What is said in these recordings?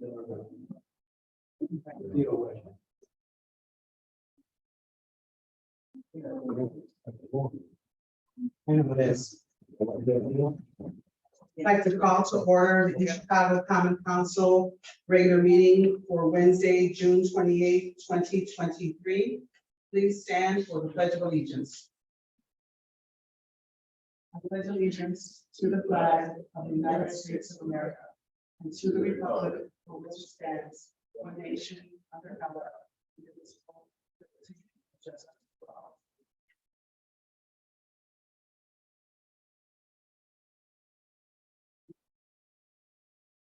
I'd like to call to order the Chicago Common Council regular meeting for Wednesday, June 28th, 2023. Please stand for the Pledge of Allegiance. I pledge allegiance to the flag of the United States of America and to the republic for which it stands, one nation under God, indivisible, with liberty and justice for all.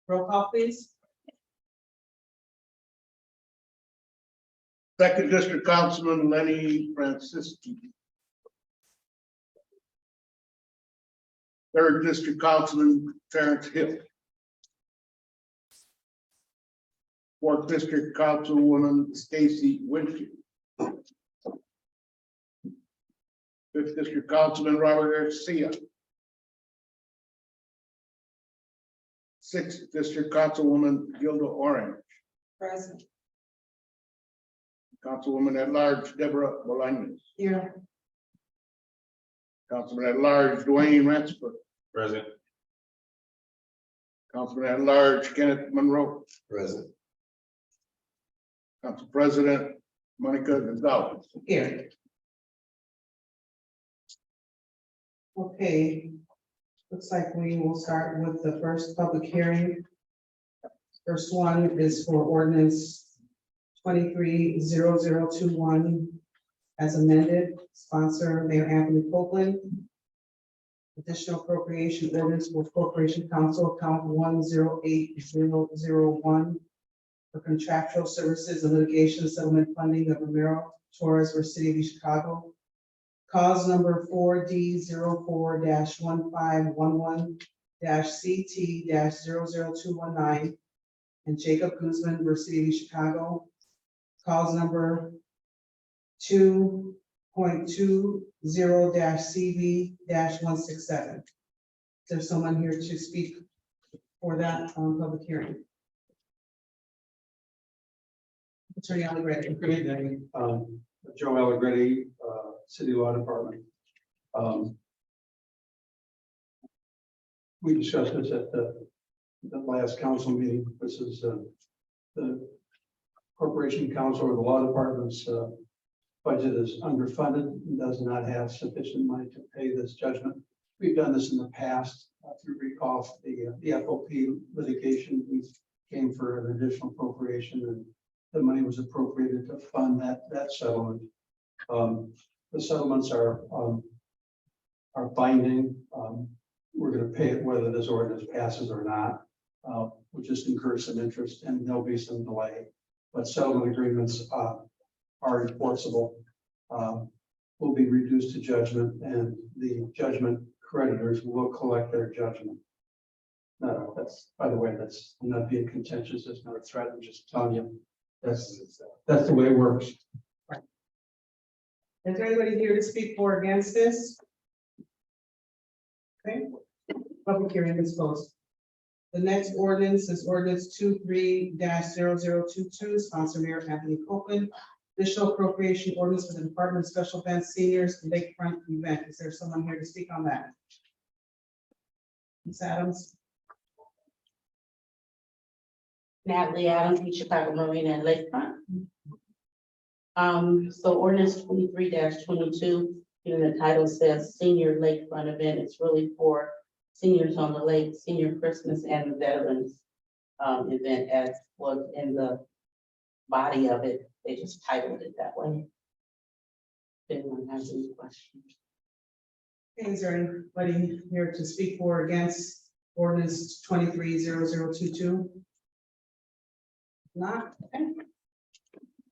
Roll call, please. Second District Councilman Lenny Francisci. Third District Councilman Terrence Hill. Fourth District Councilwoman Stacy Winfield. Fifth District Councilman Robert Garcia. Sixth District Councilwoman Gilda Orange. Present. Councilwoman at Large Deborah Bolaños. Here. Councilman at Large Dwayne Ransford. Present. Councilman at Large Kenneth Monroe. Present. Council President Monica Gonzalez. Here. Okay. Looks like we will start with the first public hearing. First one is for ordinance 23-0021 as amended, sponsor Mayor Anthony Copeland. Additional appropriation ordinance for Corporation Council account 108001 for contractual services and litigation settlement funding of Romero Torres for City of Chicago. Cause number 4D04-1511-CT-00219 and Jacob Guzman versus City of Chicago. Cause number 2.20-CV-167. Is there someone here to speak for that public hearing? Attorney Allegretti. Good evening, Joe Allegretti, City Law Department. We discussed this at the last council meeting. This is the Corporation Council or the Law Department's budget is underfunded and does not have sufficient money to pay this judgment. We've done this in the past. If you recall the FOP litigation, we came for an additional appropriation and the money was appropriated to fund that settlement. The settlements are binding. We're going to pay it whether this ordinance passes or not. We'll just incur some interest and there'll be some delay. But settlement agreements are enforceable. Will be reduced to judgment, and the judgment creditors will collect their judgment. No, that's, by the way, that's, I'm not being contentious. It's not a threat. I'm just telling you that's the way it works. Is there anybody here to speak for or against this? Okay, public hearing is closed. The next ordinance is ordinance 23-0022, sponsor Mayor Anthony Copeland. Additional appropriation ordinance for the Department of Special Events Seniors Lakefront event. Is there someone here to speak on that? Ms. Adams. Natalie Adams, from Chicago Marina and Lakefront. So ordinance 23-22, even the title says senior lakefront event. It's really for seniors on the lake, senior Christmas and the veterans event as was in the body of it. They just titled it that way. If anyone has any questions. Is there anybody here to speak for or against ordinance 23-0022? Not, okay.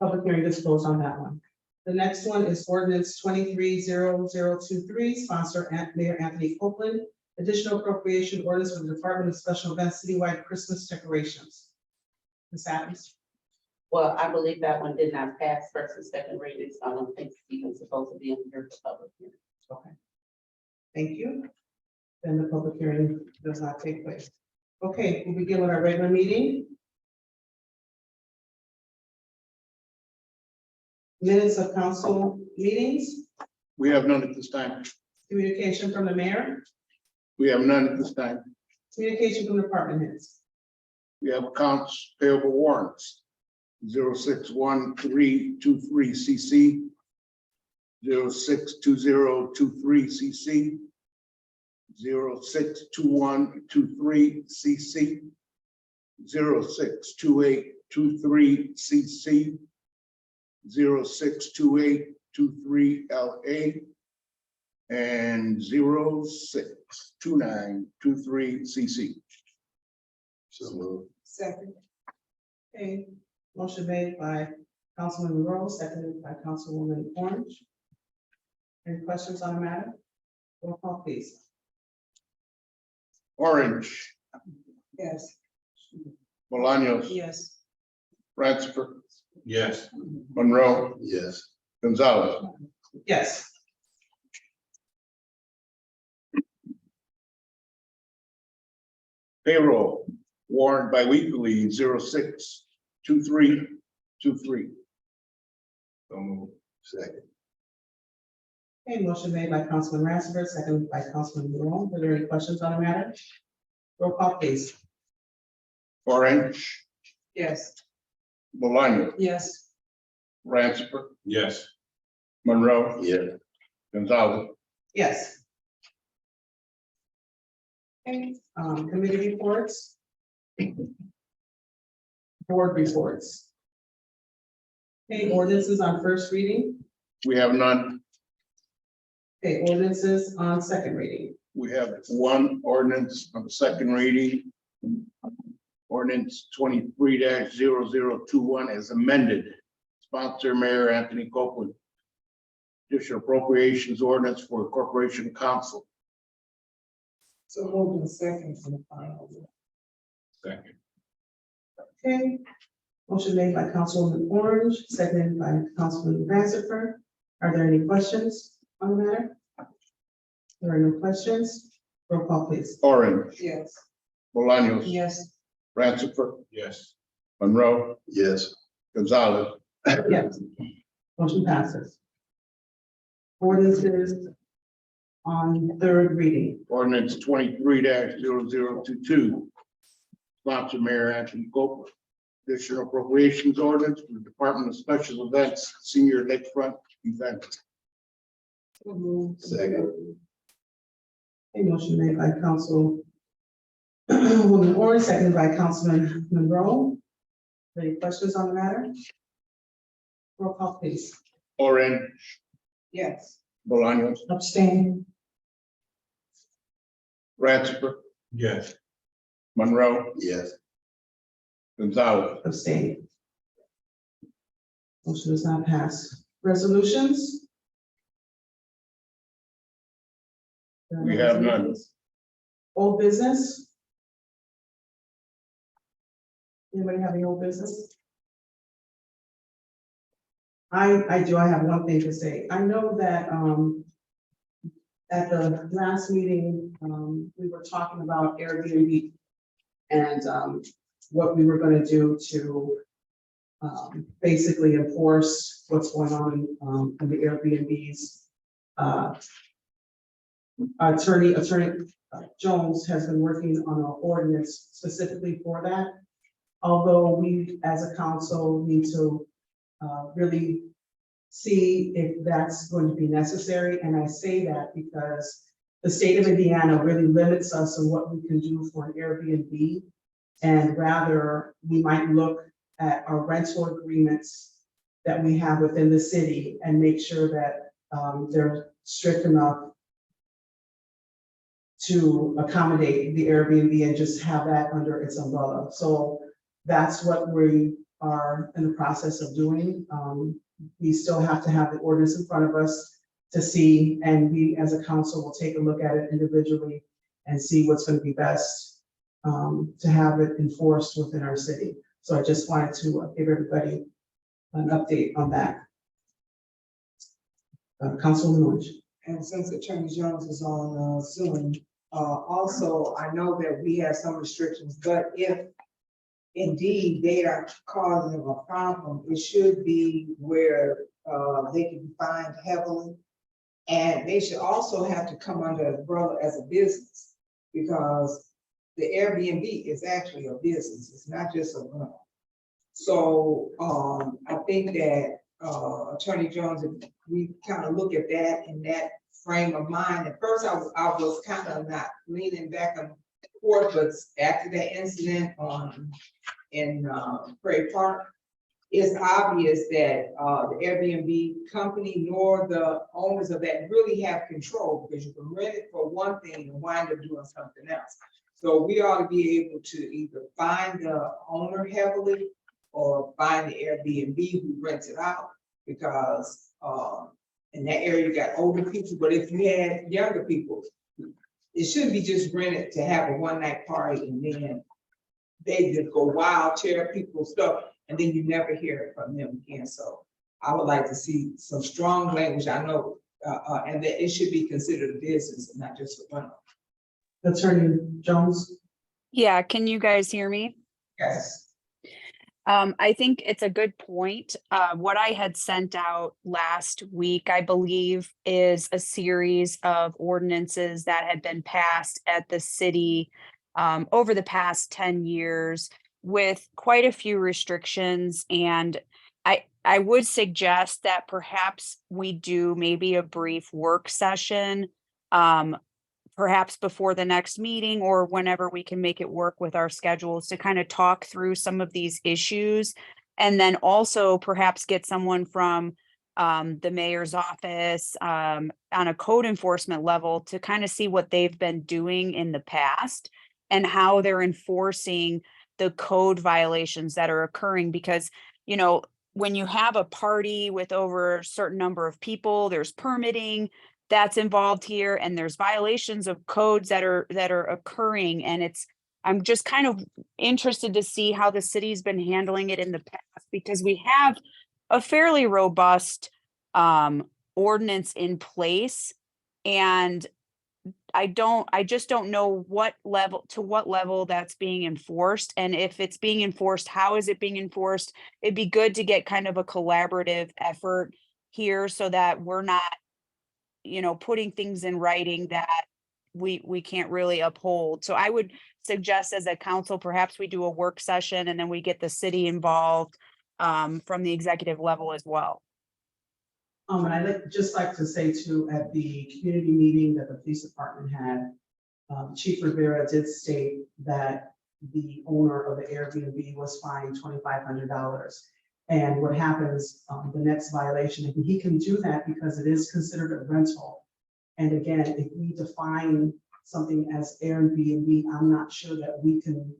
Public hearing is closed on that one. The next one is ordinance 23-0023, sponsor Mayor Anthony Copeland. Additional appropriation ordinance for the Department of Special Events citywide Christmas decorations. Ms. Adams. Well, I believe that one did not pass first and second reading, so I don't think it's even supposed to be in here for public hearing. Okay. Thank you. Then the public hearing does not take place. Okay, we'll begin with our regular meeting. Minutes of council meetings, We have none at this time. communication from the mayor, We have none at this time. communication from department heads. We have accounts payable warrants. 061323 CC. 062023 CC. 062123 CC. 062823 CC. 062823 LA. And 062923 CC. So moved. Second. Okay, motion made by Councilman Monroe, seconded by Councilwoman Orange. Any questions on the matter? Roll call, please. Orange, Yes. Bolaños, Yes. Ratzifer, Yes. Monroe, Yes. Gonzalez. Yes. Payroll warrant biweekly 062323. So moved. Second. Okay, motion made by Councilman Ratzifer, seconded by Councilman Monroe. Are there any questions on the matter? Roll call, please. Orange, Yes. Bolaños, Yes. Ratzifer, Yes. Monroe, Yeah. Gonzalez. Yes. Okay, committee reports. Board reports. Okay, ordinances on first reading. We have none. Okay, ordinances on second reading. We have one ordinance on the second reading. Ordinance 23-0021 as amended. Sponsor Mayor Anthony Copeland. Additional appropriations ordinance for Corporation Council. So moved in second for the final. Second. Okay, motion made by Councilwoman Orange, seconded by Councilman Ratzifer. Are there any questions on the matter? There are no questions. Roll call, please. Orange, Yes. Bolaños, Yes. Ratzifer, Yes. Monroe, Yes. Gonzalez. Yes. Motion passes. Ordinances on third reading. Ordinance 23-0022. Sponsor Mayor Anthony Copeland. Additional appropriations ordinance for the Department of Special Events, Senior Lakefront Event. Second. A motion made by Councilwoman Orange, seconded by Councilman Monroe. Any questions on the matter? Roll call, please. Orange, Yes. Bolaños, Abstain. Ratzifer, Yes. Monroe, Yes. Gonzalez. Abstain. Motion does not pass. Resolutions? We have none. Old business? Anybody have any old business? I do, I have one thing to say. I know that, at the last meeting, we were talking about Airbnb and, what we were gonna do to, basically enforce what's going on, in the Airbnbs. Attorney Jones has been working on an ordinance specifically for that. Although we, as a council, need to really see if that's going to be necessary. And I say that because the state of Indiana really limits us on what we can do for an Airbnb. And rather, we might look at our rental agreements that we have within the city and make sure that they're strict enough to accommodate the Airbnb and just have that under its umbrella. So that's what we are in the process of doing. We still have to have the ordinance in front of us to see, and we as a council will take a look at it individually and see what's going to be best to have it enforced within our city. So I just wanted to give everybody an update on that. Councilwoman Orange. And since Attorney Jones is on Zoom, also, I know that we have some restrictions, but if indeed they are causing a problem, it should be where they can be fined heavily. And they should also have to come under umbrella as a business, because the Airbnb is actually a business, it's not just a rental. So, I think that, Attorney Jones, if we kind of look at that in that frame of mind, at first I was kind of not leaning back and forth, but after that incident in Prairie Park, it's obvious that, the Airbnb company nor the owners of that really have control, because you can rent it for one thing and wind up doing something else. So we ought to be able to either fine the owner heavily or find the Airbnb who rents it out, because, in that area you got older people, but if you had younger people, it shouldn't be just rented to have a one-night party and then they just go wild, tear people's stuff, and then you never hear it from them again. So I would like to see some strong language, I know, and that it should be considered a business and not just a rental. Attorney Jones? Yeah, can you guys hear me? Yes. I think it's a good point. What I had sent out last week, I believe, is a series of ordinances that had been passed at the city over the past 10 years with quite a few restrictions. And I would suggest that perhaps we do maybe a brief work session, perhaps before the next meeting or whenever we can make it work with our schedules to kind of talk through some of these issues. And then also perhaps get someone from the mayor's office on a code enforcement level to kind of see what they've been doing in the past and how they're enforcing the code violations that are occurring. Because, you know, when you have a party with over a certain number of people, there's permitting that's involved here, and there's violations of codes that are occurring. And I'm just kind of interested to see how the city's been handling it in the past, because we have a fairly robust ordinance in place. And I just don't know what level that's being enforced. And if it's being enforced, how is it being enforced? It'd be good to get kind of a collaborative effort here so that we're not, putting things in writing that we can't really uphold. So I would suggest as a council, perhaps we do a work session and then we get the city involved from the executive level as well. And I'd just like to say too, at the community meeting that the police department had, Chief Rivera did state that the owner of the Airbnb was fined $2,500. And what happens, the next violation, and he can do that because it is considered a rental. And again, if we define something as Airbnb, I'm not sure that we can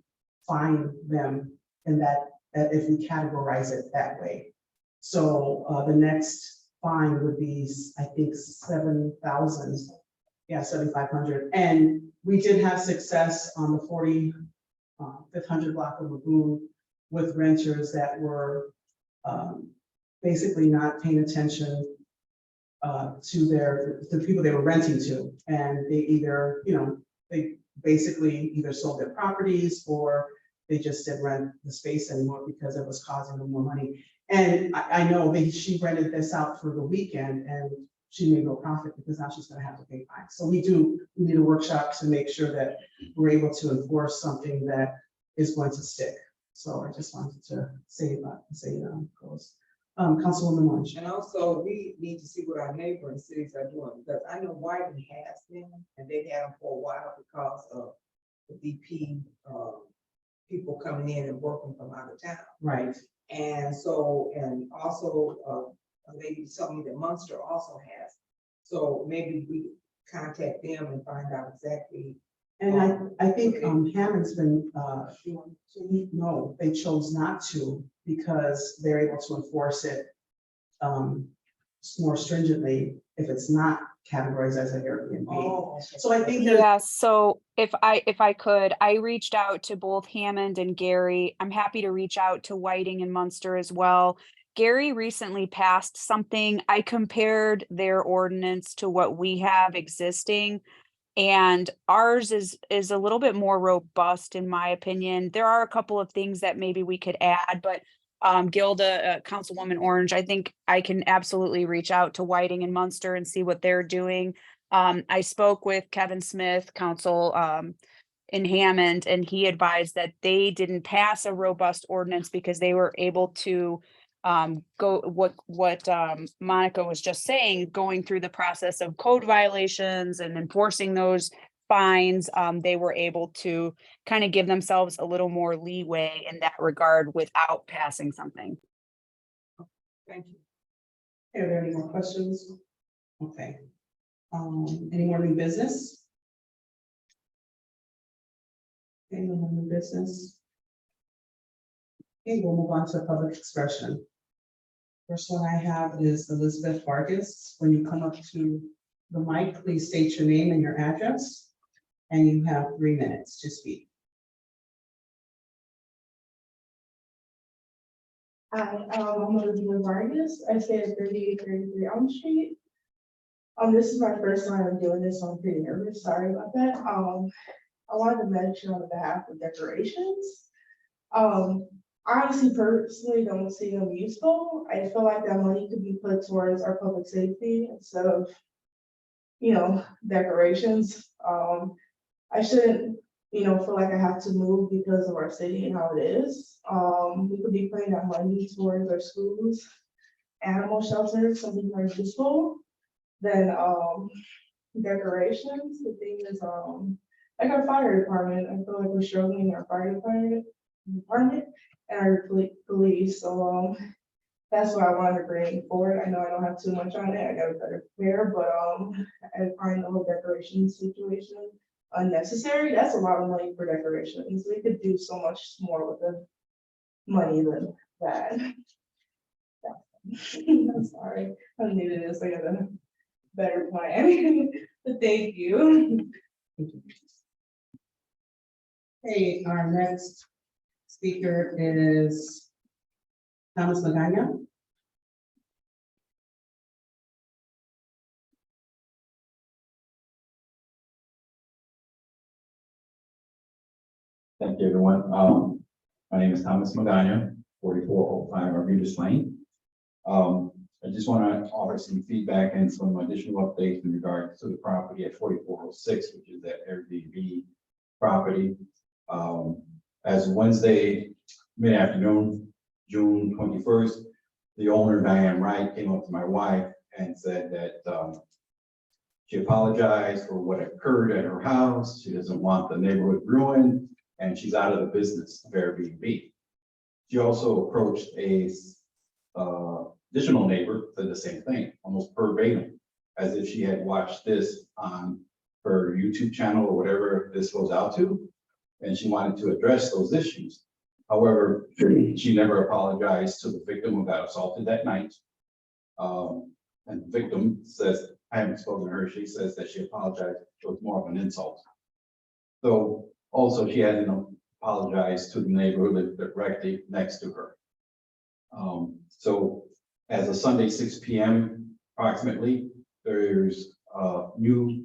fine them in that if we categorize it that way. So the next fine would be, I think, 7,000. Yeah, 7,500. And we did have success on the 4500 block of Lagoon with renters that were basically not paying attention to the people they were renting to. And they either, they basically either sold their properties or they just didn't rent the space anymore because it was causing them more money. And I know she rented this out for the weekend and she made no profit because now she's going to have to pay fines. So we need a workshop to make sure that we're able to enforce something that is going to stick. So I just wanted to say goes. Councilwoman Lynch. And also, we need to see what our neighboring cities are doing, because I know Whiting has them, and they've had them for a while because of the VP, people coming in and working from out of town. Right. And so, and also, a lady told me that Munster also has. So maybe we contact them and find out exactly. And I think Hammond's been, no, they chose not to because they're able to enforce it more stringently if it's not categorized as an Airbnb. Oh, okay. So I think there's Yeah, so if I could, I reached out to both Hammond and Gary. I'm happy to reach out to Whiting and Munster as well. Gary recently passed something. I compared their ordinance to what we have existing, and ours is a little bit more robust in my opinion. There are a couple of things that maybe we could add, but Gilda, Councilwoman Orange, I think I can absolutely reach out to Whiting and Munster and see what they're doing. I spoke with Kevin Smith, council, in Hammond, and he advised that they didn't pass a robust ordinance because they were able to go what Monica was just saying, going through the process of code violations and enforcing those fines. They were able to kind of give themselves a little more leeway in that regard without passing something. Thank you. Are there any more questions? Okay. Any more new business? Okay, no more new business. Okay, we'll move on to public expression. First one I have is Elizabeth Vargas. When you come up to the mic, please state your name and your address. And you have 3 minutes to speak. Hi, I'm Elizabeth Vargas. I stay at 3833 Elm Street. This is my first time doing this, so I'm pretty nervous. Sorry about that. I wanted to mention on behalf of decorations. I honestly personally don't see them useful. I feel like that money could be put towards our public safety instead of, decorations. I shouldn't, feel like I have to move because of our city and how it is. We could be putting that money towards our schools, animal shelters, something more useful than decorations. The thing is, like our fire department, I feel like we're struggling in our fire department and our police. So that's why I wanted to bring forward. I know I don't have too much on it. I got to better prepare, but I find the whole decoration situation unnecessary. That's a lot of money for decorations. We could do so much more with the money than that. I'm sorry. I'm new to this. I got a better plan. But thank you. Okay, our next speaker is Thomas Magana. Thank you, everyone. My name is Thomas Magana, 4405 Arbutus Lane. I just want to offer some feedback and some additional updates in regards to the property at 4406, which is that Airbnb property. As Wednesday mid-afternoon, June 21st, the owner, Diane Wright, came up to my wife and said that she apologized for what occurred at her house. She doesn't want the neighborhood ruined, and she's out of the business of Airbnb. She also approached a additional neighbor, said the same thing, almost verbatim, as if she had watched this on her YouTube channel or whatever this goes out to, and she wanted to address those issues. However, she never apologized to the victim who got assaulted that night. And the victim says, I haven't spoken to her, she says that she apologized, it was more of an insult. So also she hasn't apologized to the neighbor who lived directly next to her. So as of Sunday, 6 p.m. approximately, there's new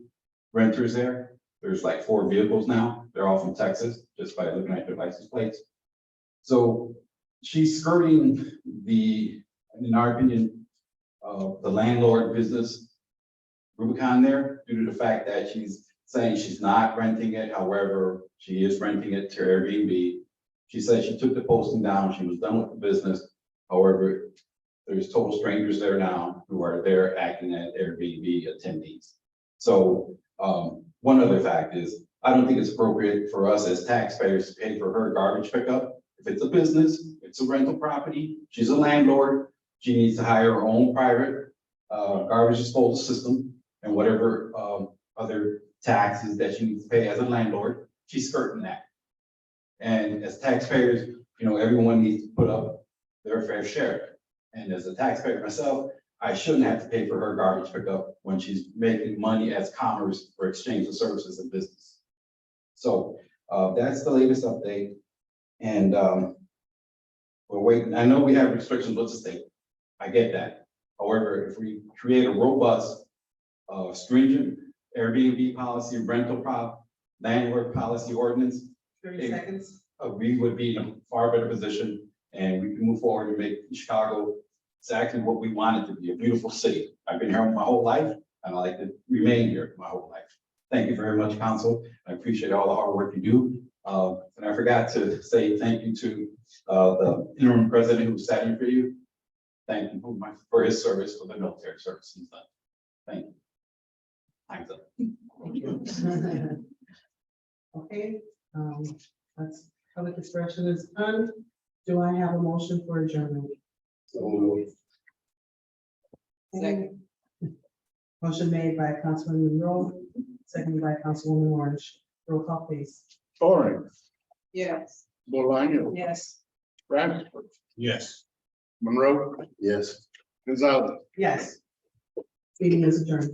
renters there. There's like 4 vehicles now. They're all from Texas, just by looking at their license plates. So she's skirting the, in our opinion, the landlord business Rubicon there, due to the fact that she's saying she's not renting it. However, she is renting it to Airbnb. She said she took the posting down. She was done with the business. However, there's total strangers there now who are there acting as Airbnb attendees. So one other fact is, I don't think it's appropriate for us as taxpayers to pay for her garbage pickup. If it's a business, it's a rental property, she's a landlord, she needs to hire her own private garbage disposal system and whatever other taxes that she needs to pay as a landlord, she's skirting that. And as taxpayers, everyone needs to put up their fair share. And as a taxpayer myself, I shouldn't have to pay for her garbage pickup when she's making money as commerce for exchange of services and business. So that's the latest update. And we're waiting. I know we have restrictions with the state. I get that. However, if we create a robust, stringent Airbnb policy, rental landlord policy ordinance, 30 seconds. we would be in a far better position and we can move forward and make Chicago exactly what we want it to be, a beautiful city. I've been here my whole life, and I like to remain here my whole life. Thank you very much, council. I appreciate all the hard work you do. And I forgot to say thank you to the interim president who sat in for you. Thank you for his service, for the military service he's done. Thank you. Thanks. Thank you. Okay, that's, public expression is done. Do I have a motion for adjournment? Second. Motion made by Councilman Monroe, seconded by Councilwoman Orange. Roll call, please. Orange, Yes. Bolaño, Yes. Bradford, Yes. Monroe, Yes. Gonzalez. Yes. Meeting is adjourned.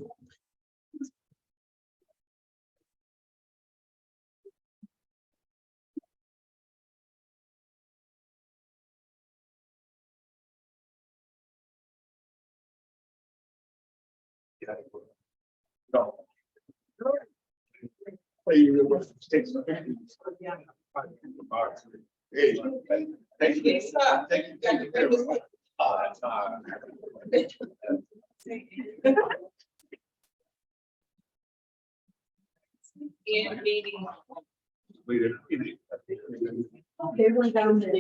No. Hey, you will take some. Hey, thank you. Thank you very much. They went down there.